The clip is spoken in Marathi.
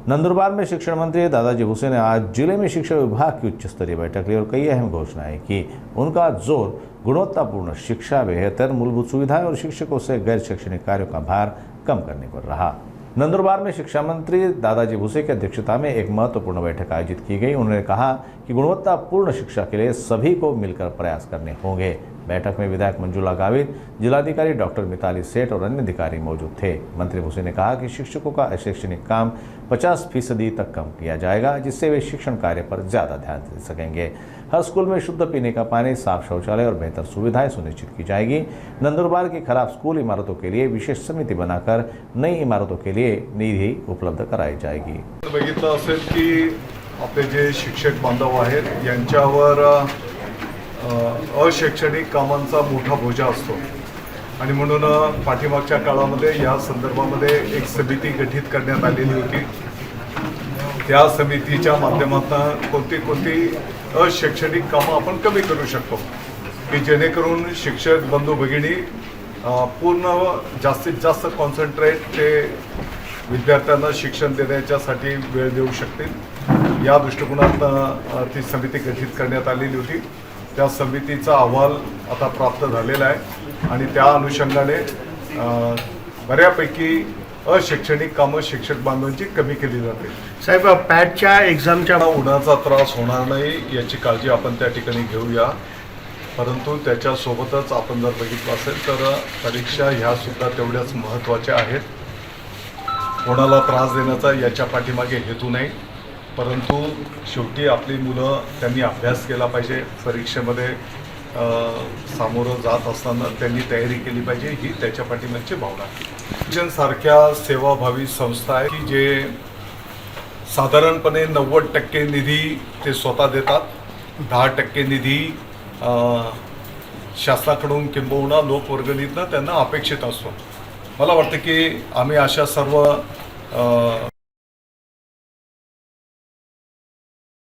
नंदुरबार में शिक्षण मंत्री दादाजी भुसे ने आज जिले में शिक्षा विभाग की उच्च स्तरीय बैठक ली और कई अहम घोषणाएं की। उनका जोर गुणवत्तापूर्ण शिक्षा, बेहतर मूलभूत सुविधाएं और शिक्षकों से गैर शैक्षणिक कार्यों का भार कम करने पर रहा। नंदुरबार में शिक्षा मंत्री दादाजी भुसे की अध्यक्षता में एक महत्वपूर्ण बैठक आयोजित की गई। उन्होंने कहा कि गुणवत्तापूर्ण शिक्षा के लिए सभी को मिलकर प्रयास करने होंगे। बैठक में विधायक मंजुला गावित, जिलाधिकारी डॉक्टर मिताली सेठ और अन्य अधिकारी मौजूद थे। मंत्री भुसे ने कहा कि शिक्षकों का अशैक्षणिक काम 50% तक कम किया जाएगा, जिससे वे शिक्षण कार्य पर ज्यादा ध्यान दे सकेंगे। हर स्कूल में शुद्ध पीने का पानी, साफ शौचालय और बेहतर सुविधाएं सुनिश्चित की जाएगी। नंदुरबार की खराब स्कूल इमारतों के लिए विशेष समिति बनाकर नई इमारतों के लिए निधी उपलब्ध कराई जाएगी। बघितलं असेल की आपले जे शिक्षक बांधव आहेत यांच्यावर अशैक्षणिक कामांचा मोठा बोजा असतो आणि म्हणून पाठीमागच्या काळामध्ये या संदर्भामध्ये एक समिती गठीत करण्यात आलेली होती। त्या समितीच्या माध्यमातून कोणती अशैक्षणिक कामं आपण कमी करू शकतो की जेणेकरून शिक्षक बंधू भगिनी पूर्ण जास्तीत जास्त कॉन्सन्ट्रेट ते विद्यार्थ्यांना शिक्षण देण्याच्यासाठी वेळ देऊ शकतील। या दृष्टिकोनातून ती समिती गठीत करण्यात आलेली होती। त्या समितीचा अहवाल आता प्राप्त झालेला आहे आणि त्या अनुषंगाने बऱ्यापैकी अशैक्षणिक कामं शिक्षक बांधवांची कमी केली जाते। साहेब, पॅटच्या एक्झामच्या उन्हाचा त्रास होणार नाही याची काळजी आपण त्या ठिकाणी घेऊया, परंतु त्याच्यासोबतच आपण जर बघितलं असेल तर परीक्षा ह्या सुद्धा तेवढ्याच महत्त्वाच्या आहेत। कोणाला त्रास देण्याचा याच्या पाठीमागे हेतू नाही, परंतु शेवटी आपली मुलं त्यांनी अभ्यास केला पाहिजे, परीक्षेमध्ये सामोरं जात असताना त्यांनी तयारी केली पाहिजे, ही त्याच्या पाठीमागची भावना आहे। शिक्षण सारख्या सेवाभावी संस्था आहे की जे साधारणपणे 90% निधी ते स्वतः देतात, 10% निधी शासनाकडून किंबहुना लोकवर्गणीतनं त्यांना अपेक्षित असतो। मला वाटतं की आम्ही अशा सर्व